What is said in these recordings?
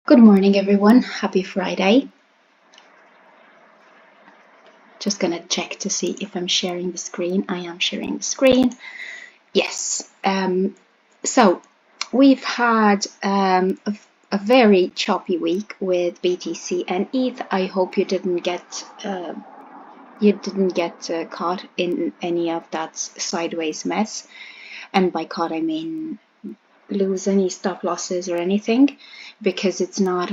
Good morning, everyone. Happy Friday. Just gonna check to see if I'm sharing the screen. I am sharing the screen. Yes. So we've had a very choppy week with BTC and ETH. I hope you didn't get caught in any of that sideways mess. And by caught, I mean lose any stop losses or anything, because it's not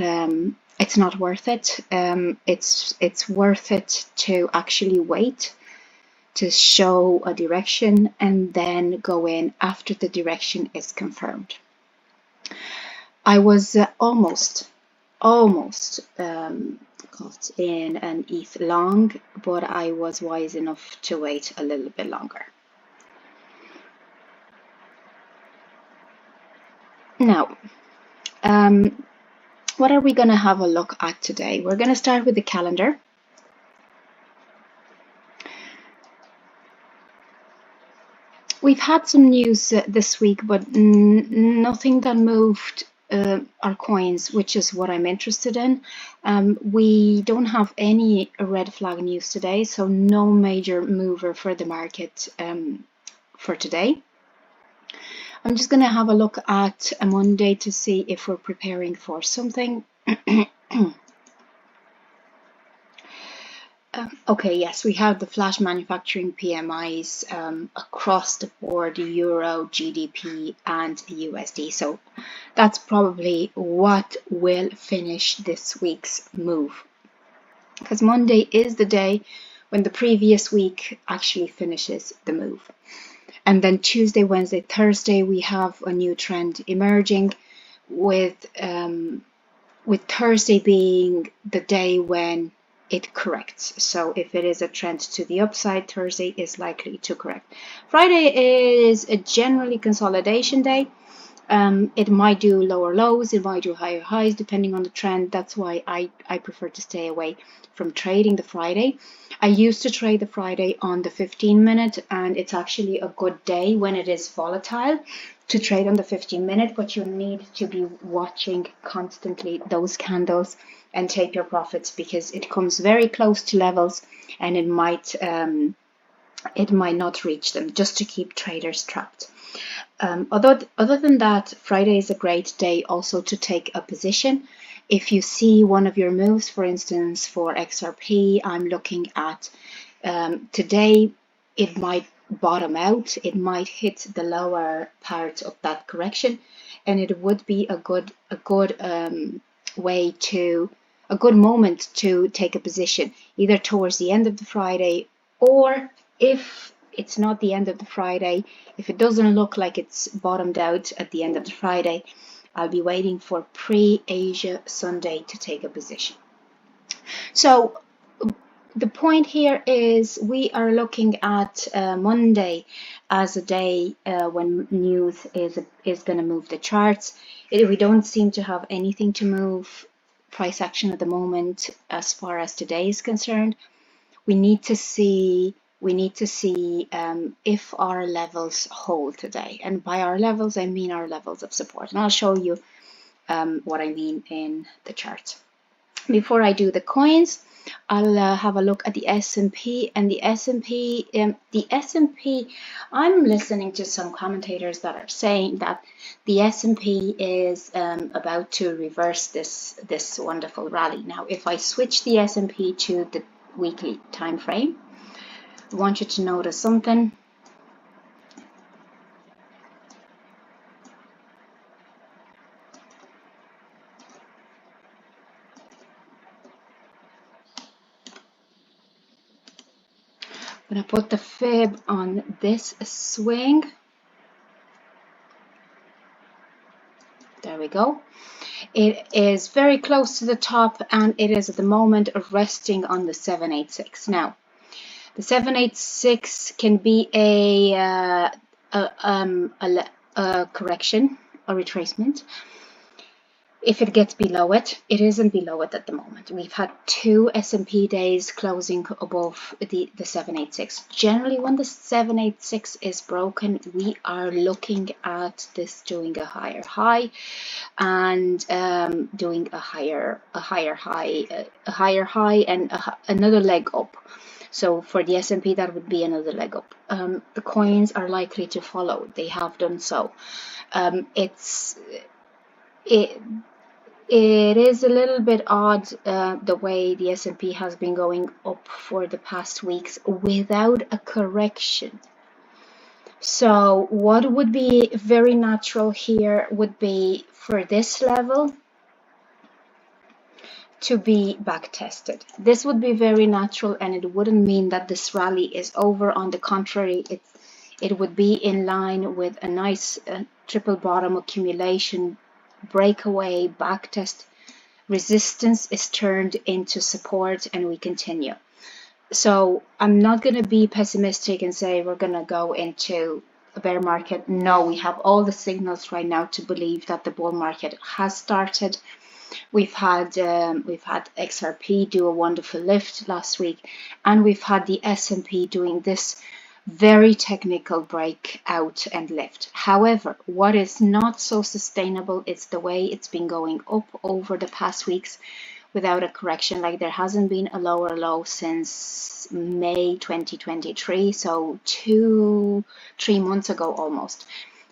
worth it. It's worth it to actually wait to show a direction and then go in after the direction is confirmed. I was almost caught in an ETH long, but I was wise enough to wait a little bit longer. Now, what are we going to have a look at today? We're going to start with the calendar. We've had some news this week, but nothing that moved our coins, which is what I'm interested in. We don't have any red flag news today, so no major mover for the market for today. I'm just going to have a look at a Monday to see if we're preparing for something. Okay, yes, we have the flash manufacturing PMIs across the board, Euro, GDP, and USD. So that's probably what will finish this week's move. Because Monday is the day when the previous week actually finishes the move. And then Tuesday, Wednesday, Thursday, we have a new trend emerging, with Thursday being the day when it corrects. So if it is a trend to the upside, Thursday is likely to correct. Friday is a generally consolidation day. It might do lower lows, it might do higher highs, depending on the trend. That's why I prefer to stay away from trading the Friday. I used to trade the Friday on the 15-minute, and it's actually a good day when it is volatile to trade on the 15-minute, but you need to be watching constantly those candles and take your profits, because it comes very close to levels and it might not reach them, just to keep traders trapped. Other than that, Friday is a great day also to take a position. If you see one of your moves, for instance, for XRP, I'm looking at today, it might bottom out, it might hit the lower part of that correction, and it would be a good moment to take a position, either towards the end of the Friday, or if it's not the end of the Friday, if it doesn't look like it's bottomed out at the end of the Friday, I'll be waiting for pre-Asia Sunday to take a position. So the point here is we are looking at Monday as a day when news is going to move the charts. We don't seem to have anything to move price action at the moment as far as today is concerned. We need to see if our levels hold today, and by our levels I mean our levels of support, and I'll show you what I mean in the chart. Before I do the coins, I'll have a look at the S&P, and the S&P. I'm listening to some commentators that are saying that the S&P is about to reverse this wonderful rally. Now, if I switch the S&P to the weekly time frame, I want you to notice something. I'm going to put the fib on this swing. There we go. It is very close to the top, and it is at the moment resting on the 786. Now, the 786 can be a correction, a retracement. if it gets below it, it isn't below it at the moment. We've had 2 S&P days closing above the 786. Generally, when the 786 is broken, we are looking at this doing a higher high and doing a higher high and another leg up. So for the S&P, that would be another leg up. The coins are likely to follow. They have done so. It is a little bit odd the way the S&P has been going up for the past weeks without a correction. So what would be very natural here would be for this level to be back tested. This would be very natural, and it wouldn't mean that this rally is over. On the contrary, it would be in line with a nice triple bottom accumulation, breakaway, back test. Resistance is turned into support, and we continue. So I'm not going to be pessimistic and say we're going to go into a bear market. No, we have all the signals right now to believe that the bull market has started. We've had XRP do a wonderful lift last week, and we've had the S&P doing this very technical breakout and lift. However, what is not so sustainable is the way it's been going up over the past weeks without a correction. Like, there hasn't been a lower low since May 2023, so 3 months ago almost.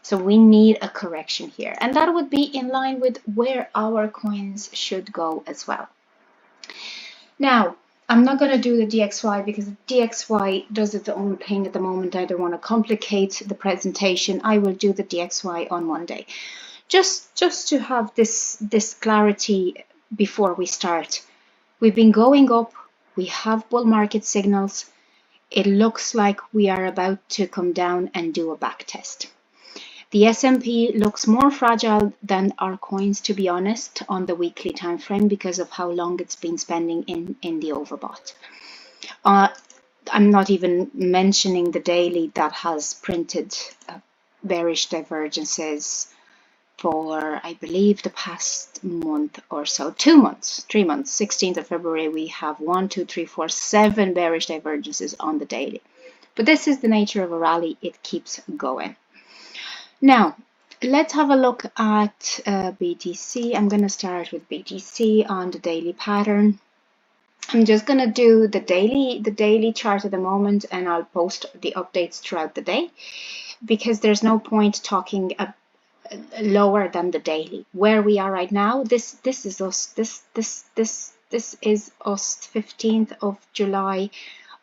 So we need a correction here, and that would be in line with where our coins should go as well. Now, I'm not going to do the DXY because DXY does its own thing at the moment. I don't want to complicate the presentation. I will do the DXY on Monday. Just to have this clarity before we start. We've been going up. We have bull market signals. It looks like we are about to come down and do a back test. The S&P looks more fragile than our coins, to be honest, on the weekly time frame because of how long it's been spending in the overbought. I'm not even mentioning the daily that has printed bearish divergences for, I believe, the past month or so, 2 months, 3 months. 16th of February, we have 1, 2, 3, 4, 7 bearish divergences on the daily. But this is the nature of a rally. It keeps going. Now, let's have a look at BTC. I'm going to start with BTC on the daily pattern. I'm just going to do the daily chart at the moment, and I'll post the updates throughout the day because there's no point talking lower than the daily. Where we are right now, this is us. This is us. 15th of July.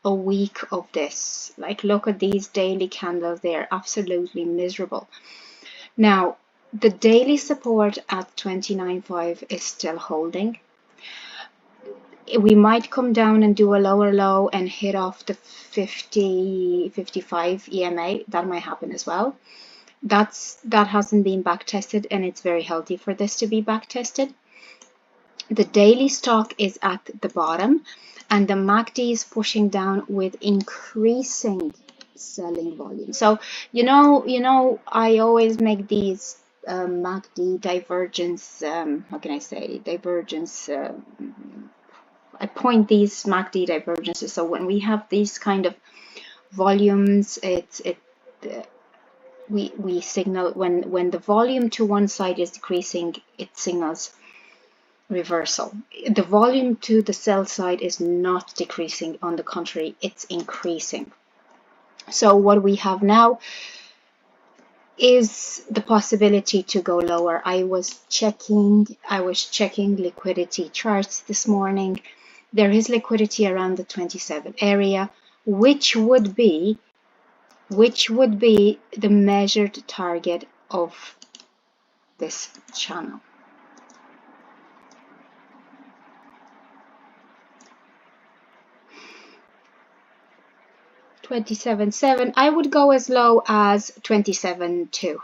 A week of this. Like, look at these daily candles. They are absolutely miserable. Now, the daily support at 29.5 is still holding. We might come down and do a lower low and hit off the 55 EMA. That might happen as well. That hasn't been back tested, and it's very healthy for this to be back tested. The daily stock is at the bottom, and the MACD is pushing down with increasing selling volume. So you know I always make these MACD divergence, how can I say, divergence, I point these MACD divergences. So when we have these kind of volumes, we signal when the volume to one side is decreasing, it signals reversal. The volume to the sell side is not decreasing. On the contrary, it's increasing. So what we have now is the possibility to go lower. I was checking liquidity charts this morning. There is liquidity around the 27 area, which would be the measured target of this channel. 27.7. I would go as low as 27.2.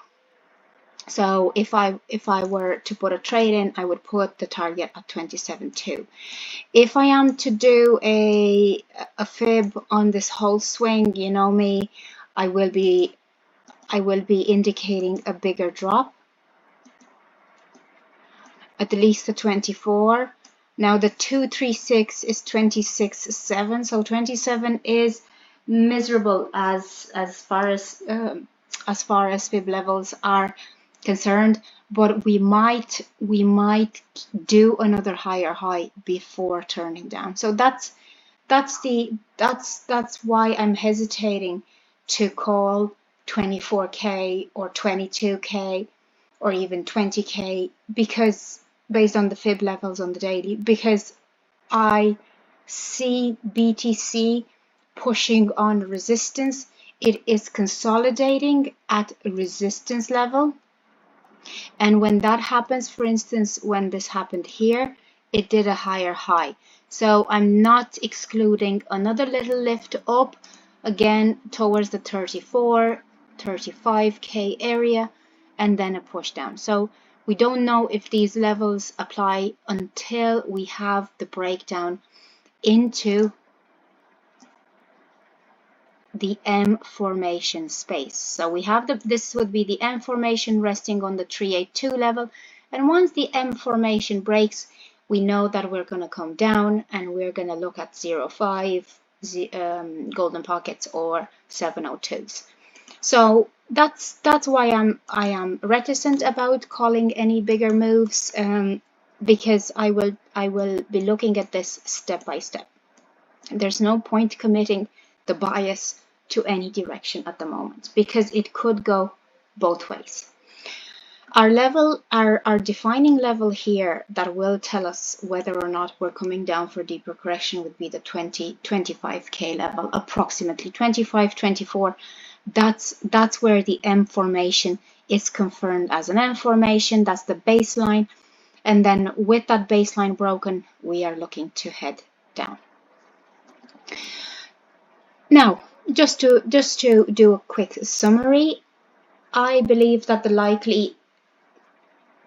So if I were to put a trade in, I would put the target at 27.2. If I am to do a fib on this whole swing, you know me, I will be indicating a bigger drop. at least the 24. Now the 236 is 26.7, so 27 is miserable as far as fib levels are concerned, but we might do another higher high before turning down. So that's why I'm hesitating to call 24K or 22K or even 20K, because based on the fib levels on the daily, because I see BTC pushing on resistance. It is consolidating at a resistance level. And when that happens, for instance, when this happened here, it did a higher high. So I'm not excluding another little lift up again towards the 34, 35K area, and then a push down. So we don't know if these levels apply until we have the breakdown into the M formation space. So we have this would be the M formation resting on the 382 level, and once the M formation breaks, we know that we're going to come down and we're going to look at 05 golden pockets or 702s. So that's why I am reticent about calling any bigger moves, because I will be looking at this step by step. There's no point committing the bias to any direction at the moment, because it could go both ways. Our defining level here that will tell us whether or not we're coming down for deeper correction would be the 25K level, approximately 25, 24. That's where the M formation is confirmed as an M formation. That's the baseline. And then with that baseline broken, we are looking to head down. Now, just to do a quick summary, I believe that the likely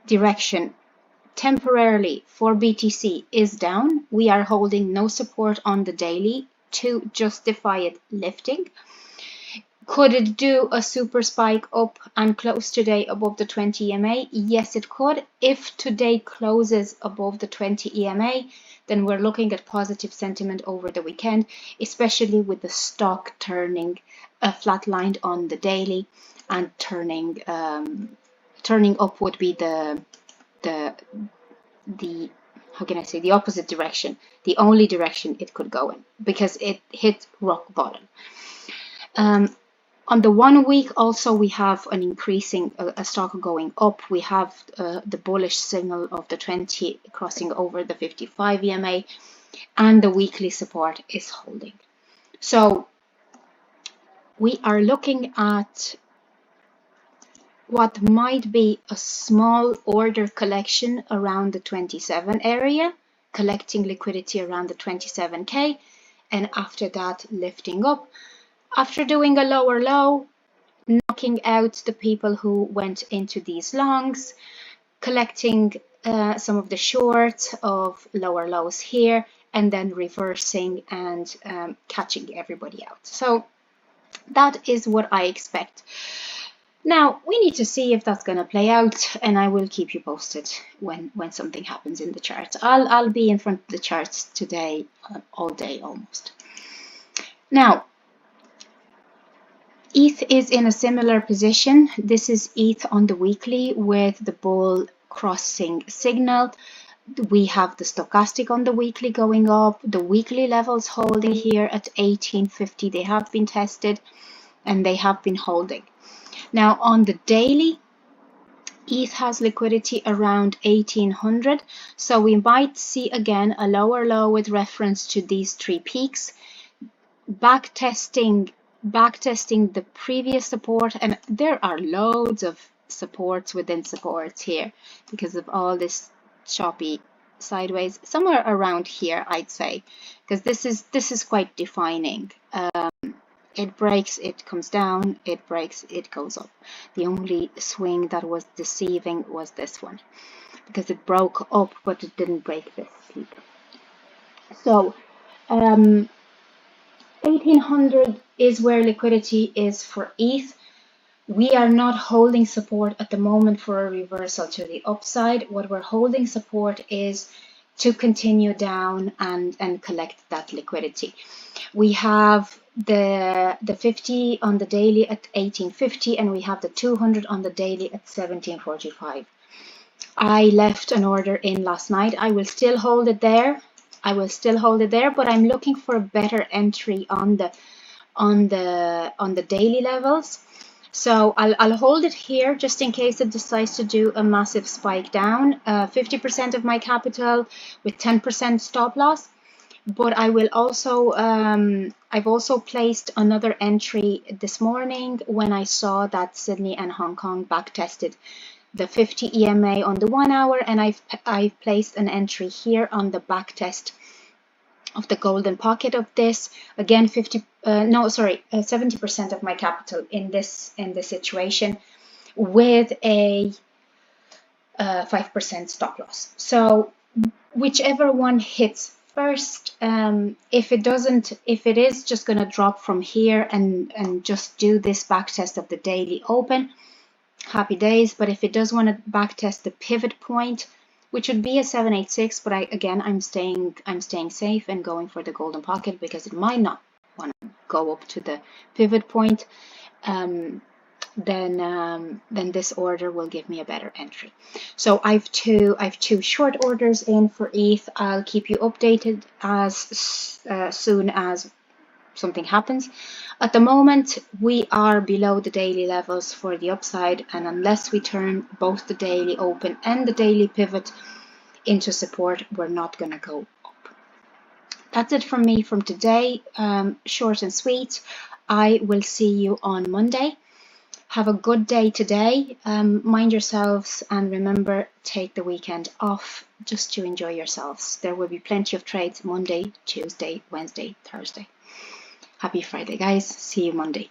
direction temporarily for BTC is down. We are holding no support on the daily to justify it lifting. Could it do a super spike up and close today above the 20 EMA? Yes, it could. If today closes above the 20 EMA, then we're looking at positive sentiment over the weekend, especially with the stock turning flatlined on the daily and turning up would be the how can I say, the opposite direction, the only direction it could go in, because it hit rock bottom. On the 1 week also we have an increasing a stock going up. We have the bullish signal of the 20 crossing over the 55 EMA, and the weekly support is holding. So we are looking at what might be a small order collection around the 27 area, collecting liquidity around the 27K, and after that lifting up. After doing a lower low, knocking out the people who went into these longs, collecting some of the shorts of lower lows here, and then reversing and catching everybody out. So that is what I expect. Now, we need to see if that's going to play out, and I will keep you posted when something happens in the charts. I'll be in front of the charts today, all day almost. Now, ETH is in a similar position. This is ETH on the weekly with the bull crossing signal. We have the stochastic on the weekly going up, the weekly levels holding here at 1850. They have been tested and they have been holding. Now on the daily, ETH has liquidity around 1800, so we might see again a lower low with reference to these three peaks, backtesting the previous support, and there are loads of supports within supports here because of all this choppy sideways, somewhere around here I'd say, because this is quite defining. It breaks, it comes down, it breaks, it goes up. The only swing that was deceiving was this one, because it broke up but it didn't break this peak. So 1800 is where liquidity is for ETH. We are not holding support at the moment for a reversal to the upside. What we're holding support is to continue down and collect that liquidity. We have the 50 on the daily at 1850, and we have the 200 on the daily at 1745. I left an order in last night. I will still hold it there. But I'm looking for a better entry on the daily levels. So I'll hold it here just in case it decides to do a massive spike down. 50% of my capital with 10% stop loss. But I will also, I've also placed another entry this morning when I saw that Sydney and Hong Kong back tested the 50 EMA on the 1 hour, and I've placed an entry here on the back test of the golden pocket of this. Again, 70% of my capital in this situation with a 5% stop loss. So whichever one hits first, if it is just going to drop from here and just do this back test of the daily open, happy days. But if it does want to back test the pivot point, which would be a 786, but I'm staying safe and going for the golden pocket because it might not want to go up to the pivot point. Then this order will give me a better entry. So I've two short orders in for ETH. I'll keep you updated as soon as something happens. At the moment, we are below the daily levels for the upside, and unless we turn both the daily open and the daily pivot into support, we're not going to go up. That's it from me from today. Short and sweet. I will see you on Monday. Have a good day today. Mind yourselves, and remember, take the weekend off just to enjoy yourselves. There will be plenty of trades Monday, Tuesday, Wednesday, Thursday. Happy Friday, guys. See you Monday.